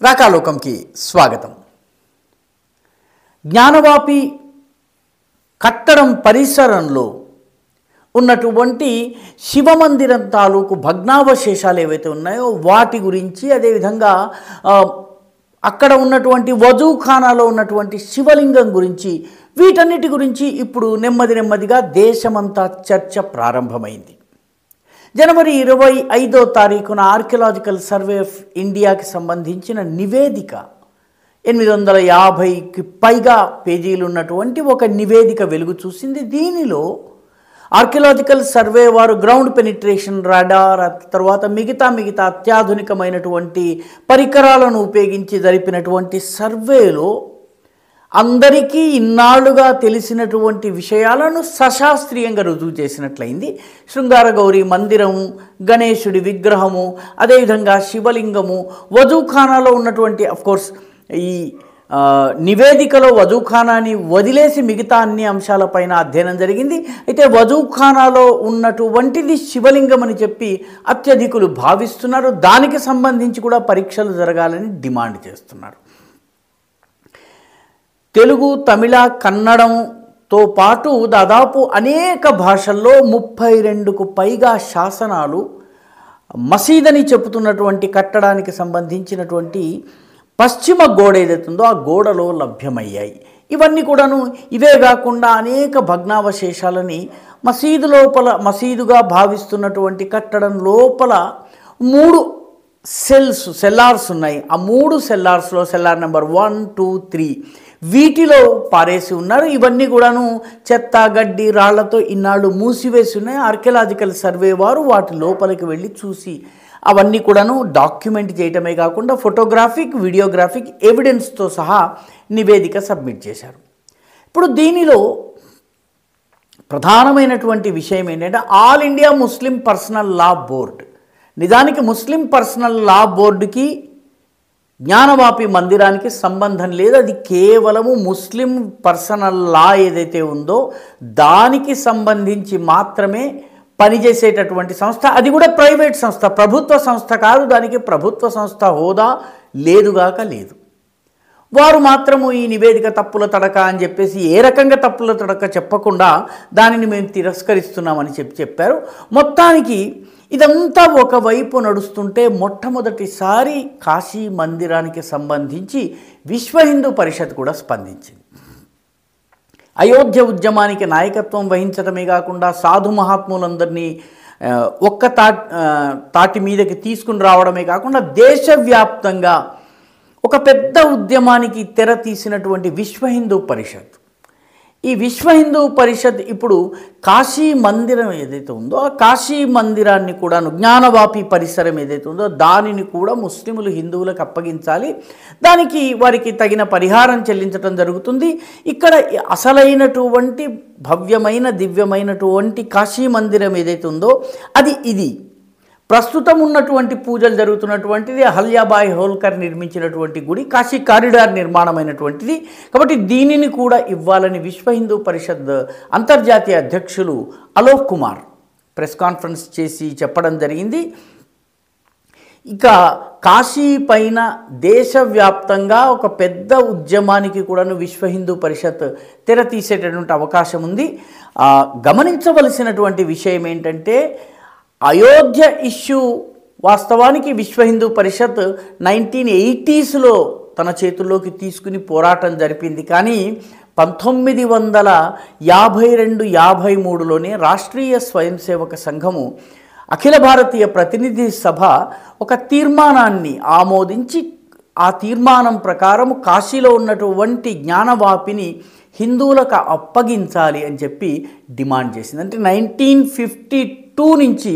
రాకాలోకంకి స్వాగతం. జ్ఞానవాపి కట్టడం పరిసరంలో ఉన్నటువంటి శివమందిరం తాలూకు భగ్నావశేషాలు ఏవైతే ఉన్నాయో వాటి గురించి, అదేవిధంగా అక్కడ ఉన్నటువంటి వజూఖానాలో ఉన్నటువంటి శివలింగం గురించి, వీటన్నిటి గురించి ఇప్పుడు నెమ్మదిగా దేశమంతా చర్చ ప్రారంభమైంది. జనవరి 25వ తారీఖున ఆర్కియలాజికల్ సర్వే ఆఫ్ ఇండియాకి సంబంధించిన నివేదిక 850కి పైగా పేజీలు ఉన్నటువంటి ఒక నివేదిక వెలుగు చూసింది. దీనిలో ఆర్కియలాజికల్ సర్వే వారు గ్రౌండ్ పెనిట్రేషన్ రాడార్, తర్వాత మిగతా అత్యాధునికమైనటువంటి పరికరాలను ఉపయోగించి జరిపినటువంటి సర్వేలో అందరికీ ఇన్నాళ్లుగా తెలిసినటువంటి విషయాలను సశాస్త్రీయంగా రుజువు చేసినట్లయింది. శృంగారగౌరి మందిరము, గణేశుడి విగ్రహము, అదేవిధంగా శివలింగము, వజూఖానాలో ఉన్నటువంటి అఫ్కోర్స్ ఈ నివేదికలో వజూఖానాని వదిలేసి మిగతా అన్ని అంశాలపైన అధ్యయనం జరిగింది. అయితే వజూఖానాలో ఉన్నటువంటిది శివలింగం అని చెప్పి అత్యధికులు భావిస్తున్నారు. దానికి సంబంధించి కూడా పరీక్షలు జరగాలని డిమాండ్ చేస్తున్నారు. తెలుగు, తమిళ, కన్నడంతో పాటు దాదాపు అనేక భాషల్లో 32కు పైగా శాసనాలు మసీదని చెబుతున్నటువంటి కట్టడానికి సంబంధించినటువంటి పశ్చిమ గోడ ఏదైతుందో ఆ గోడలో లభ్యమయ్యాయి. ఇవన్నీ కూడాను ఇవే కాకుండా అనేక భగ్నావశేషాలని మసీదు లోపల, మసీదుగా భావిస్తున్నటువంటి కట్టడం లోపల 3 సెల్లార్స్ ఉన్నాయి. ఆ 3 సెల్లార్స్లో సెల్లార్ నెంబర్ 1, 2, 3 వీటిలో పారేసి ఉన్నారు. ఇవన్నీ కూడాను చెత్త, గడ్డి, రాళ్లతో ఇన్నాళ్ళు మూసివేసి ఉన్నాయి. ఆర్కియలాజికల్ సర్వే వారు వాటి లోపలికి వెళ్ళి చూసి అవన్నీ కూడాను డాక్యుమెంట్ చేయటమే కాకుండా ఫోటోగ్రాఫిక్, వీడియోగ్రాఫిక్ ఎవిడెన్స్తో సహా నివేదిక సబ్మిట్ చేశారు. ఇప్పుడు దీనిలో ప్రధానమైనటువంటి విషయం ఏంటంటే ఆల్ ఇండియా ముస్లిం పర్సనల్ లా బోర్డ్, నిజానికి ముస్లిం పర్సనల్ లా బోర్డుకి జ్ఞానవాపి మందిరానికి సంబంధం లేదు. అది కేవలము ముస్లిం పర్సనల్ లా ఏదైతే ఉందో దానికి సంబంధించి మాత్రమే పనిచేసేటటువంటి సంస్థ. అది కూడా ప్రైవేట్ సంస్థ, ప్రభుత్వ సంస్థ కాదు. దానికి ప్రభుత్వ సంస్థ హోదా లేదుగాక లేదు. వారు మాత్రము ఈ నివేదిక తప్పుల తడక అని చెప్పేసి ఏ రకంగా తప్పుల తడక చెప్పకుండా దానిని మేము తిరస్కరిస్తున్నామని చెప్పారు. మొత్తానికి ఇదంతా ఒకవైపు నడుస్తుంటే మొట్టమొదటిసారి కాశీ మందిరానికి సంబంధించి విశ్వ హిందూ పరిషత్ కూడా స్పందించింది. అయోధ్య ఉద్యమానికి నాయకత్వం వహించడమే కాకుండా సాధు మహాత్ములందరినీ ఒక్క తాటి మీదకి తీసుకుని రావడమే కాకుండా దేశవ్యాప్తంగా ఒక పెద్ద ఉద్యమానికి తెర తీసినటువంటి విశ్వ హిందూ పరిషత్, ఈ విశ్వ హిందూ పరిషత్ ఇప్పుడు కాశీ మందిరం ఏదైతే ఉందో ఆ కాశీ మందిరాన్ని కూడాను, జ్ఞానవాపి పరిసరం ఏదైతే ఉందో దానిని కూడా ముస్లిములు హిందువులకు అప్పగించాలి, దానికి వారికి తగిన పరిహారం చెల్లించడం జరుగుతుంది. ఇక్కడ అసలైనటువంటి భవ్యమైన దివ్యమైనటువంటి కాశీ మందిరం ఏదైతే ఉందో అది ఇది ప్రస్తుతం ఉన్నటువంటి పూజలు జరుగుతున్నటువంటిది అహల్యాబాయి హోల్కర్ నిర్మించినటువంటి గుడి, కాశీ కారిడార్ నిర్మాణమైనటువంటిది. కాబట్టి దీనిని కూడా ఇవ్వాలని విశ్వ హిందూ పరిషత్ అంతర్జాతీయ అధ్యక్షులు అలోక్ కుమార్ ప్రెస్ కాన్ఫరెన్స్ చేసి చెప్పడం జరిగింది. ఇక కాశీ పైన దేశవ్యాప్తంగా ఒక పెద్ద ఉద్యమానికి కూడాను విశ్వ హిందూ పరిషత్ తెర తీసేటటువంటి అవకాశం ఉంది. గమనించవలసినటువంటి విషయం ఏంటంటే అయోధ్య ఇష్యూ వాస్తవానికి విశ్వ హిందూ పరిషత్ 1980స్లో తన చేతుల్లోకి తీసుకుని పోరాటం జరిపింది. కానీ 1952-53లోనే రాష్ట్రీయ స్వయం సేవక సంఘము అఖిల భారతీయ ప్రతినిధి సభ ఒక తీర్మానాన్ని ఆమోదించి ఆ తీర్మానం ప్రకారం కాశీలో ఉన్నటువంటి జ్ఞానవాపిని హిందువులకు అప్పగించాలి అని చెప్పి డిమాండ్ చేసింది. అంటే 1952 నుంచి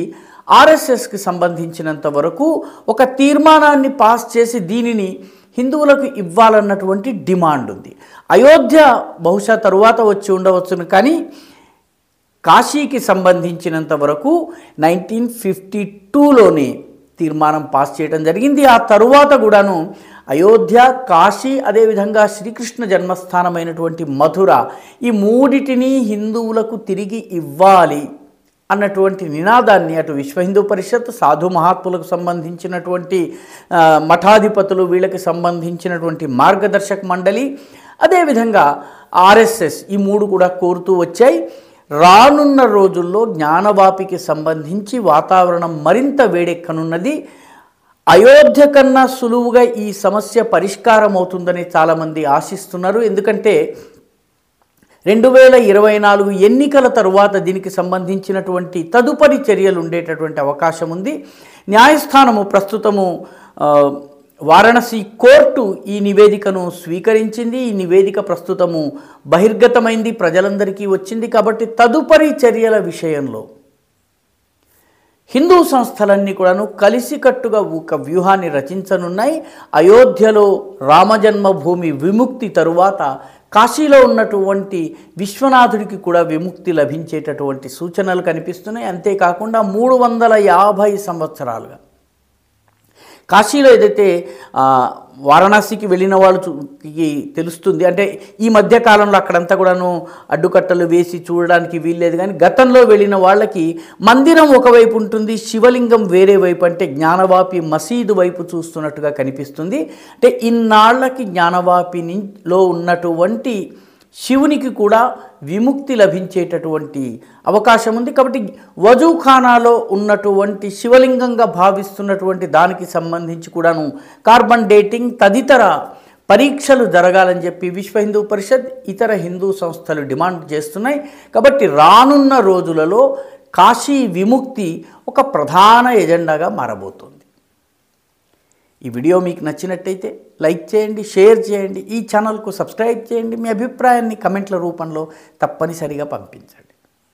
ఆర్ఎస్ఎస్కి సంబంధించినంత వరకు ఒక తీర్మానాన్ని పాస్ చేసి దీనిని హిందువులకు ఇవ్వాలన్నటువంటి డిమాండ్ ఉంది. అయోధ్య బహుశా తరువాత వచ్చి ఉండవచ్చును, కానీ కాశీకి సంబంధించినంత వరకు 1952లోనే తీర్మానం పాస్ చేయడం జరిగింది. ఆ తరువాత కూడాను అయోధ్య, కాశీ, అదేవిధంగా శ్రీకృష్ణ జన్మస్థానమైనటువంటి మథుర, ఈ మూడిటిని హిందువులకు తిరిగి ఇవ్వాలి అన్నటువంటి నినాదాన్ని అటు విశ్వ హిందూ పరిషత్, సాధు మహాత్ములకు సంబంధించినటువంటి మఠాధిపతులు, వీళ్ళకి సంబంధించినటువంటి మార్గదర్శక మండలి, అదేవిధంగా ఆర్ఎస్ఎస్, ఈ మూడు కూడా కోరుతూ వచ్చాయి. రానున్న రోజుల్లో జ్ఞానవాపికి సంబంధించి వాతావరణం మరింత వేడెక్కనున్నది. అయోధ్య కన్నా సులువుగా ఈ సమస్య పరిష్కారం అవుతుందని చాలామంది ఆశిస్తున్నారు. ఎందుకంటే 2024 ఎన్నికల తరువాత దీనికి సంబంధించినటువంటి తదుపరి చర్యలు ఉండేటటువంటి అవకాశం ఉంది. న్యాయస్థానము ప్రస్తుతము వారణాసి కోర్టు ఈ నివేదికను స్వీకరించింది. ఈ నివేదిక ప్రస్తుతము బహిర్గతమైంది, ప్రజలందరికీ వచ్చింది. కాబట్టి తదుపరి చర్యల విషయంలో హిందూ సంస్థలన్నీ కూడాను కలిసికట్టుగా ఒక వ్యూహాన్ని రచించనున్నాయి. అయోధ్యలో రామజన్మభూమి విముక్తి తరువాత కాశీలో ఉన్నటువంటి విశ్వనాథుడికి కూడా విముక్తి లభించేటటువంటి సూచనలు కనిపిస్తున్నాయి. అంతేకాకుండా 350 సంవత్సరాలుగా కాశీలో ఏదైతే వారణాసికి వెళ్ళిన వాళ్ళకి తెలుస్తుంది, అంటే ఈ మధ్యకాలంలో అక్కడంతా కూడాను అడ్డుకట్టలు వేసి చూడడానికి వీల్లేదు, కానీ గతంలో వెళ్ళిన వాళ్ళకి మందిరం ఒకవైపు ఉంటుంది, శివలింగం వేరే వైపు, అంటే జ్ఞానవాపి మసీదు వైపు చూస్తున్నట్టుగా కనిపిస్తుంది. అంటే ఇన్నాళ్లకి జ్ఞానవాపిలో ఉన్నటువంటి శివునికి కూడా విముక్తి లభించేటటువంటి అవకాశం ఉంది. కాబట్టి వజూఖానాలో ఉన్నటువంటి శివలింగంగా భావిస్తున్నటువంటి దానికి సంబంధించి కూడాను కార్బన్ డేటింగ్ తదితర పరీక్షలు జరగాలని చెప్పి విశ్వ హిందూ పరిషత్, ఇతర హిందూ సంస్థలు డిమాండ్ చేస్తున్నాయి. కాబట్టి రానున్న రోజులలో కాశీ విముక్తి ఒక ప్రధాన ఎజెండాగా మారబోతుంది. ఈ వీడియో మీకు నచ్చినట్టయితే లైక్ చేయండి, షేర్ చేయండి, ఈ ఛానల్కు సబ్స్క్రైబ్ చేయండి. మీ అభిప్రాయాన్ని కమెంట్ల రూపంలో తప్పనిసరిగా పంపించండి.